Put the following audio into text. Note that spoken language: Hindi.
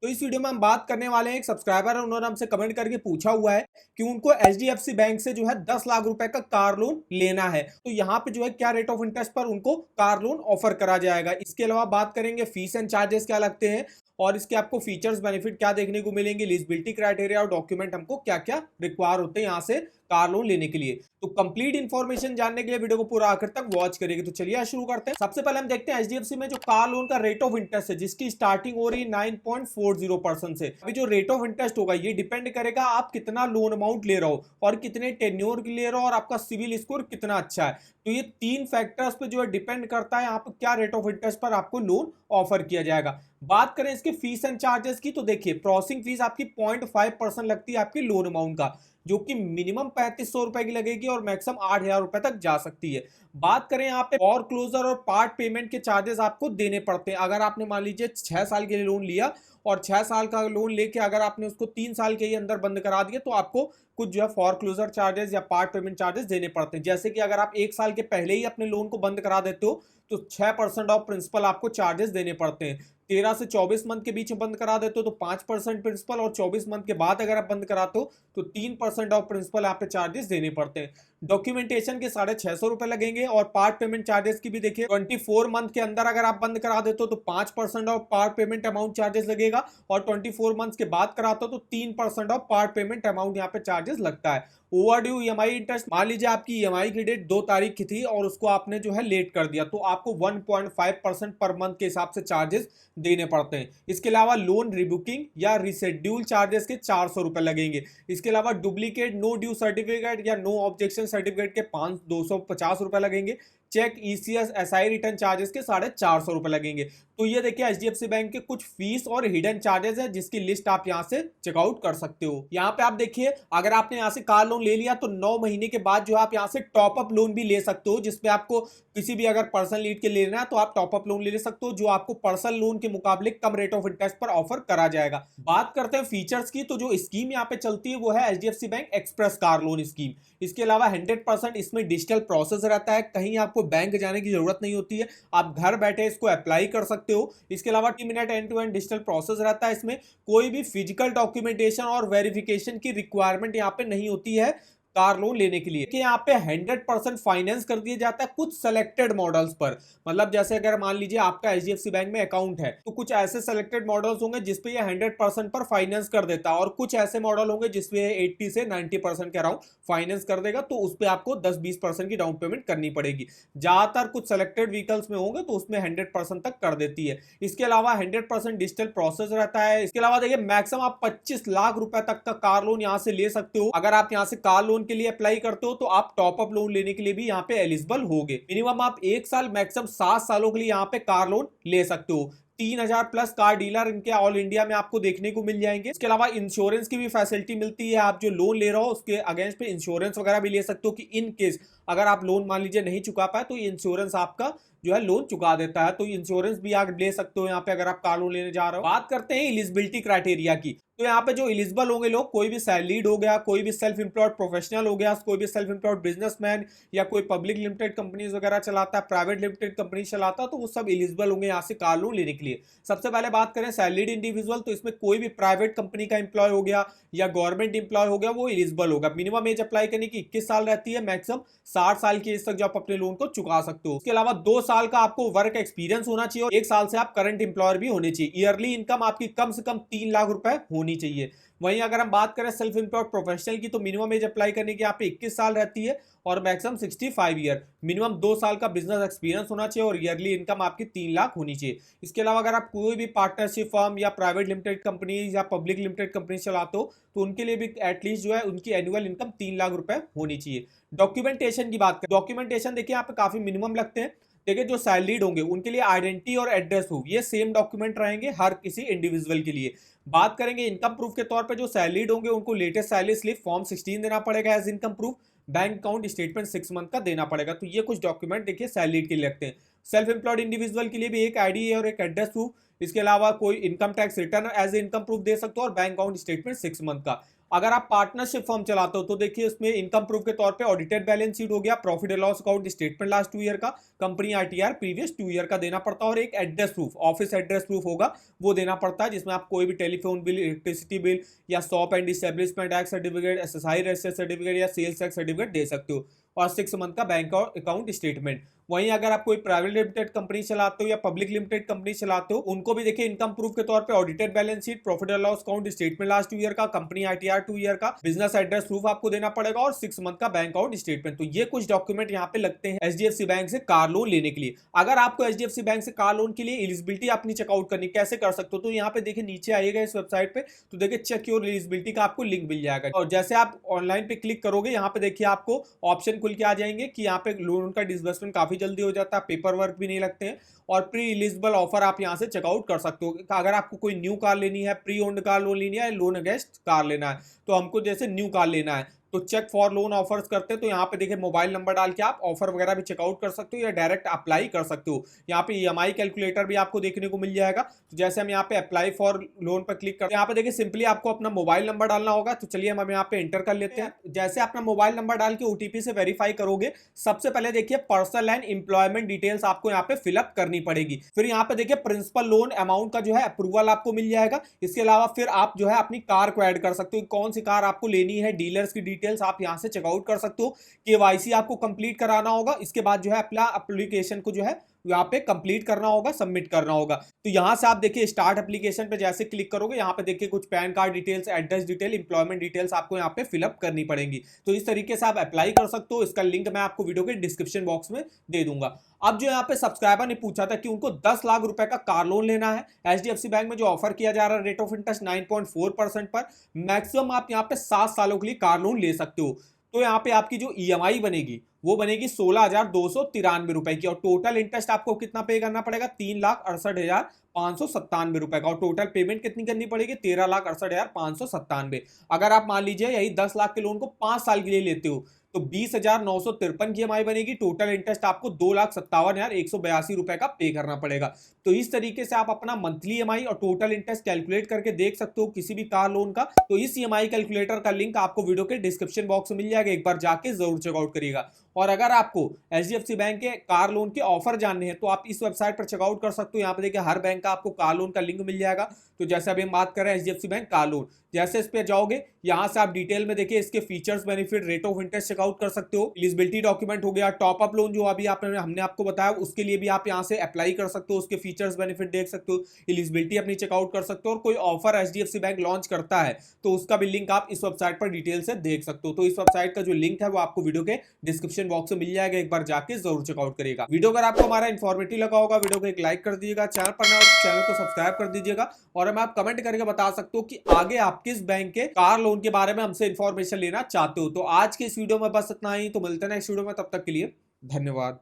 तो इस वीडियो में हम बात करने वाले हैं, एक सब्सक्राइबर है, उन्होंने हमसे कमेंट करके पूछा हुआ है कि उनको एचडीएफसी बैंक से जो है 10 लाख रुपए का कार लोन लेना है। तो यहाँ पे जो है क्या रेट ऑफ इंटरेस्ट पर उनको कार लोन ऑफर करा जाएगा। इसके अलावा बात करेंगे फीस एंड चार्जेस क्या लगते हैं और इसके आपको फीचर्स बेनिफिट क्या देखने को मिलेंगे, एलिजिबिलिटी क्राइटेरिया और डॉक्यूमेंट हमको क्या क्या रिक्वायर होते हैं यहाँ से कार लोन लेने के लिए। तो कंप्लीट इन्फॉर्मेशन जानने के लिए वीडियो को पूरा आखिर तक वॉच करेंगे। तो चलिए शुरू करते हैं। सबसे पहले हम देखते हैं एचडीएफसी में जो कार लोन का रेट ऑफ इंटरेस्ट है, जिसकी स्टार्टिंग हो रही है 9.40% से। अभी जो रेट ऑफ इंटरेस्ट होगा ये डिपेंड करेगा आप कितना लोन अमाउंट ले रहे हो और कितने टेन्योर के ले रहे हो और आपका सिविल स्कोर कितना अच्छा है। तो ये तीन फैक्टर्स पे जो है डिपेंड करता है यहाँ पे क्या रेट ऑफ इंटरेस्ट पर आपको लोन ऑफर किया जाएगा। बात करें इसके फीस एंड चार्जेस की, तो देखिए प्रोसेसिंग फीस आपकी 0.5% लगती है आपकी लोन अमाउंट का, जो कि मिनिमम 3500 रुपए की लगेगी और मैक्सिमम 8000 रुपए तक जा सकती है। बात करें यहाँ पे फॉर क्लोजर और पार्ट पेमेंट के चार्जेस आपको देने पड़ते हैं। अगर आपने मान लीजिए 6 साल के लिए लोन लिया और 6 साल का लोन लेके अगर आपने उसको 3 साल के ही अंदर बंद करा दिया, तो आपको कुछ जो है फॉर क्लोजर चार्जेस या पार्ट पेमेंट चार्जेस देने पड़ते हैं। जैसे कि अगर आप 1 साल के पहले ही अपने लोन को बंद करा देते हो तो 6% ऑफ प्रिंसिपल आपको चार्जेस देने पड़ते हैं। 13 से 24 मंथ के बीच में बंद करा देते हो तो 5% प्रिंसिपल, और 24 मंथ के बाद अगर आप बंद कराते हो तो 3% ऑफ प्रिंसिपल आप पे चार्जेस देने पड़ते हैं। डॉक्यूमेंटेशन के 650 रुपए लगेंगे और पार्ट पेमेंट चार्जेस की भी देखिए 24 मंथ के अंदर अगर आप बंद करा देते हो तो 5% of part payment amount charges लगेगा और 24 मंथ के बाद कराते हो तो 3% ऑफ पार्ट पेमेंट अमाउंट यहाँ पे चार्जेस लगता है। ओवरड्यू ईएमआई इंटरेस्ट, मान लीजिए आपकी ईएमआई की डेट 2 तारीख की थी और उसको आपने जो है लेट कर दिया तो आपको 1.5% पर मंथ के हिसाब से चार्जेस देने पड़ते हैं। इसके अलावा लोन रिबुकिंग या रिशेड्यूल चार्जेस के 400 रुपए लगेंगे। इसके अलावा डुप्लीकेट नो ड्यू सर्टिफिकेट या नो ऑब्जेक्शन सर्टिफिकेट के 250 रुपए लगेंगे। Cheque, ECS, SI return charges के 450 रुपए लगेंगे। तो ये देखिए एचडीएफसी बैंक के कुछ फीस और हिडन चार्जेस है, जिसकी लिस्ट आप यहां से चेकआउट कर सकते हो। यहाँ पे आप देखिए अगर आपने यहाँ से कार लोन ले लिया तो 9 महीने के बाद जो आप यहाँ से टॉप अप लोन भी ले सकते हो, जिसपे आपको किसी भी अगर पर्सनल नीड के लेना है तो आप टॉप अप लोन ले सकते हो, जो आपको पर्सनल लोन के मुकाबले कम रेट ऑफ इंटरेस्ट पर ऑफर करा जाएगा। बात करते हैं फीचर्स की, तो जो स्कीम यहाँ पे चलती है वो है HDFC bank express car loan scheme. इसके अलावा 100% इसमें डिजिटल प्रोसेस रहता है, कहीं आपको बैंक जाने की जरूरत नहीं होती है, आप घर बैठे इसको अप्लाई कर सकते हो। इसके अलावा 2 minute end to end digital process रहता है, इसमें कोई भी फिजिकल डॉक्यूमेंटेशन और वेरिफिकेशन की रिक्वायरमेंट यहाँ पे नहीं होती है कार लोन लेने के लिए। कि यहाँ पे 100% फाइनेंस कर दिया जाता है कुछ सेलेक्टेड मॉडल्स पर। मतलब जैसे अगर मान लीजिए आपका एचडीएफसी बैंक में अकाउंट है तो कुछ ऐसे सेलेक्टेड मॉडल्स होंगे जिसपे ये 100% पर फाइनेंस कर देता है और कुछ ऐसे मॉडल होंगे जिसपे 80 से 90% के अराउंड फाइनेंस कर देगा, तो उस पर आपको 10-20% की डाउन पेमेंट करनी पड़ेगी। ज्यादातर कुछ सेलेक्टेड व्हीकल्स में होंगे तो उसमें 100% तक कर देती है। इसके अलावा 100% डिजिटल प्रोसेस रहता है। इसके अलावा देखिए मैक्सिमम आप 25 लाख रुपए तक का कार लोन यहाँ से ले सकते हो। अगर आप यहाँ से कार लोन के लिए अप्लाई करते हो तो आप टॉप अप लोन लेने के लिए भी यहाँ पे एलिजिबल होगे। मिनिमम आप 1 साल मैक्सिमम 7 सालों के लिए यहाँ पे कार लोन ले सकते हो। 3000 प्लस कार डीलर इनके ऑल इंडिया में आपको देखने को मिल जाएंगे। इसके अलावा इंश्योरेंस की भी फैसिलिटी मिलती है, आप जो लोन ले रहे हो उसके अगेंस्ट पे इंश्योरेंस वगैरह भी ले सकते हो कि इन केस अगर आप लोन मान लीजिए नहीं चुका पाए तो इंश्योरेंस आपका जो है लोन चुका देता है, तो इंश्योरेंस भी आप ले सकते हो यहाँ पे अगर आप कार लोन लेने जा रहे हो। बात करते हैं एलिजिबिलिटी क्राइटेरिया की, तो यहाँ पे जो एलिजिबल होंगे लोग, कोई भी सैलरीड हो गया, कोई भी सेल्फ एम्प्लॉयड प्रोफेशनल हो गया, कोई भी सेल्फ एम्प्लॉयड बिजनेसमैन या कोई पब्लिक लिमिटेड कंपनीज वगैरह चलाता है, प्राइवेट लिमिटेड कंपनी चलाता है, तो वो सब एलिजिबल होंगे यहाँ से कार लोन लेने के लिए। सबसे पहले बात करें सैलरीड इंडिविजुअल, तो इसमें कोई भी प्राइवेट कंपनी का एम्प्लॉय हो गया या गवर्नमेंट एम्प्लॉय हो गया वो एलिजिबल होगा। मिनिमम एज अप्लाई करने की 21 साल रहती है, मैक्सिमम 60 साल की एज तक जो आप अपने लोन को चुका सकते हो। इसके अलावा 2 साल का आपको वर्क एक्सपीरियंस होना चाहिए और 1 साल से आप करंट एम्प्लॉयर भी होने चाहिए। ईयरली इनकम आपकी कम से कम 3 लाख रुपए होनी चाहिए। वहीं अगर हम बात करें सेल्फ एम्प्लॉयड प्रोफेशनल की, तो मिनिमम एज अप्लाई करने की यहाँ पे 21 साल रहती है और मैक्सिमम 65 ईयर। मिनिमम 2 साल का बिजनेस एक्सपीरियंस होना चाहिए और ईयरली इनकम आपकी 3 लाख होनी चाहिए। इसके अलावा अगर आप कोई भी पार्टनरशिप फर्म या प्राइवेट लिमिटेड कंपनी या पब्लिक लिमिटेड कंपनी चलाते हो तो उनके लिए भी एटलीस्ट जो है उनकी एनुअल इनकम 3 लाख रुपए होनी चाहिए। डॉक्यूमेंटेशन की बात करें, डॉक्यूमेंटेशन देखिए यहाँ पे काफी मिनिमम लगते हैं। देखिए जो सैलरीड होंगे उनके लिए आइडेंटिटी और एड्रेस प्रूफ ये सेम डॉक्यूमेंट रहेंगे हर किसी इंडिविजुअल के लिए। बात करेंगे इनकम प्रूफ के तौर पे, जो सैलरीड होंगे उनको लेटेस्ट सैलरी स्लिप फॉर्म 16 देना पड़ेगा as income proof, bank account statement 6 month का देना पड़ेगा। तो ये कुछ डॉक्यूमेंट देखिए सैलरीड के लिए लगते हैं। सेल्फ एम्प्लॉयड इंडिविजुअल के लिए भी एक आईडी और एक एड्रेस प्रूफ, इसके अलावा कोई income tax return as income proof दे सकते हो और बैंक अकाउंट स्टेटमेंट 6 मंथ का। अगर आप पार्टनरशिप फर्म चलाते हो तो देखिए उसमें इनकम प्रूफ के तौर पे ऑडिटेड बैलेंस शीट हो गया, profit and loss account statement last 2 year का, कंपनी आईटीआर प्रीवियस 2 ईयर का देना पड़ता है, और एक address proof, office address proof होगा वो देना पड़ता है, जिसमें आप कोई भी टेलीफोन बिल, इलेक्ट्रिसिटी बिल या shop and establishment act certificate, SSI register certificate या सेल्स टैक्स सर्टिफिकेट दे सकते हो, और 6 मंथ का बैंक अकाउंट स्टेटमेंट। वहीं अगर आप कोई प्राइवेट लिमिटेड कंपनी चलाते हो या पब्लिक लिमिटेड कंपनी चलाते हो, उनको भी देखिए इनकम प्रूफ के तौर पे audited balance sheet, profit and loss account statement last 2 year का, कंपनी आईटीआर 2 ईयर का, बिजनेस एड्रेस प्रूफ आपको देना पड़ेगा, और 6 मंथ का बैंक अकाउंट स्टेटमेंट। तो ये कुछ डॉक्यूमेंट यहाँ पे लगते हैं एचडीएफसी बैंक से कार लोन लेने के लिए। अगर आपको एचडीएफसी बैंक से कार लोन के लिए एलिजिबिलिटी अपनी चेकआउट करनी, कैसे कर सकते हो, तो यहाँ पे देखिए नीचे आइएगा इस वेबसाइट पे, तो देखिए चेक योर एलिजिबिलिटी का आपको लिंक मिल जाएगा, और जैसे आप ऑनलाइन पे क्लिक करोगे यहाँ पे देखिए आपको ऑप्शन खुल के आ जाएंगे कि यहाँ पे लोन का डिसबर्समेंट काफी जल्दी हो जाता है, पेपर वर्क भी नहीं लगते हैं, और प्री एलिजिबल ऑफर आप यहां से चेकआउट कर सकते हो। अगर आपको कोई न्यू कार लेनी है, प्री ओन्ड कार लोन लेनी है, लोन अगेंस्ट कार लेना है, तो हमको जैसे न्यू कार लेना है तो चेक फॉर लोन ऑफर्स करते हैं, तो यहाँ पे देखिए मोबाइल नंबर डाल के आप ऑफर वगैरह भी चेकआउट कर सकते हो या डायरेक्ट अप्लाई कर सकते हो। यहाँ पे ईएमआई कैलकुलेटर भी आपको देखने को मिल जाएगा। तो जैसे हम यहाँ पे अप्लाई फॉर लोन पर क्लिक करते हैं, यहाँ पे देखिए सिंपली आपको अपना मोबाइल नंबर डालना होगा। तो चलिए हम यहाँ पे एंटर कर लेते हैं। जैसे अपना मोबाइल नंबर डाल के ओटीपी से वेरीफाई करोगे, सबसे पहले देखिए पर्सनल एंड एम्प्लॉयमेंट डिटेल्स आपको यहाँ पे फिलअप करनी पड़ेगी। फिर यहाँ पे देखिए प्रिंसिपल लोन अमाउंट का जो है अप्रूवल आपको मिल जाएगा। इसके अलावा फिर आप जो है अपनी कार को ऐड कर सकते हो, कौन सी कार आपको लेनी है, डीलर्स की डिटेल्स आप यहाँ से चेकआउट कर सकते हो। केवाईसी आपको कंप्लीट कराना होगा। इसके बाद जो है अपना एप्लीकेशन को जो है यहाँ पे कंप्लीट करना होगा, सबमिट करना होगा। तो यहाँ से आप देखिए स्टार्ट एप्लीकेशन पे जैसे क्लिक करोगे, यहाँ पे देखिए कुछ pan card details, address detail, employment details आपको यहाँ पे फिलअप करनी पड़ेंगी। तो इस तरीके से आप अप्लाई कर सकते हो। इसका लिंक मैं आपको वीडियो के डिस्क्रिप्शन बॉक्स में दे दूंगा। अब जो यहाँ पे सब्सक्राइबर ने पूछा था कि उनको 10 लाख रुपए का कार लोन लेना है, एचडीएफसी बैंक में जो ऑफर किया जा रहा है रेट ऑफ इंटरेस्ट 9.4% पर, मैक्सिमम आप यहाँ पे 7 सालों के लिए कार लोन ले सकते हो। तो यहाँ पे आपकी जो ईएमआई बनेगी वो बनेगी 16,293 रुपए की, और टोटल इंटरेस्ट आपको कितना पे करना पड़ेगा, 3,68,597 रुपए का, और टोटल पेमेंट कितनी करनी पड़ेगी, 13,68,597। अगर आप मान लीजिए यही 10 लाख के लोन को 5 साल के लिए लेते हो तो 20,953 की ईएमआई बनेगी। टोटल इंटरेस्ट आपको 2,57,182 रुपए का पे करना पड़ेगा। तो इस तरीके से आप अपना मंथली ईएमआई और टोटल इंटरेस्ट कैलकुलेट करके देख सकते हो किसी भी कार लोन का। तो इस ईएमआई कैलकुलेटर का लिंक आपको वीडियो के डिस्क्रिप्शन बॉक्स में मिल जाएगा, एक बार जाके जरूर चेकआउट करिएगा। और अगर आपको एचडीएफसी बैंक के कार लोन के ऑफर जानने हैं तो आप इस वेबसाइट पर चेकआउट कर सकते हो। यहाँ पे देखिए हर बैंक का आपको कार लोन का लिंक मिल जाएगा। तो जैसे अभी हम बात कर रहे हैं एचडीएफसी बैंक कार लोन, जैसे इस पे जाओगे यहाँ से आप डिटेल में देखिए इसके features, benefit, rate of interest check out कर सकते हो। एलिजिबिलिटी डॉक्यूमेंट हो गया, टॉप अप लोन जो अभी हमने आपको बताया उसके लिए भी आप यहाँ से अप्लाई कर सकते हो, उसके फीचर्स बेनिफिट देख सकते हो, एलिजिबिलिटी अपनी चेकआउट कर सकते हो। और कोई ऑफर एचडीएफसी बैंक लॉन्च करता है तो उसका भी लिंक आप इस वेबसाइट पर डिटेल से देख सकते हो। तो इस वेबसाइट का जो लिंक है वो आपको वीडियो के डिस्क्रिप्शन बॉक्स में मिल जाएगा, एक बार जाके जरूर चेकआउट करिएगा। वीडियो अगर आपको हमारा इन्फॉर्मेटिव लगा होगा, वीडियो को एक लाइक कर दीजिएगा, चैनल पर नए हो तो चैनल को सब्सक्राइब कर दीजिएगा, और हमें आप कमेंट करके बता सकते हो कि आगे आप किस बैंक के कार लोन के बारे में हमसे इंफॉर्मेशन लेना चाहते हो। तो आज के इस वीडियो में बस इतना ही, तो मिलते हैं नेक्स्ट वीडियो में, तब तक के लिए धन्यवाद।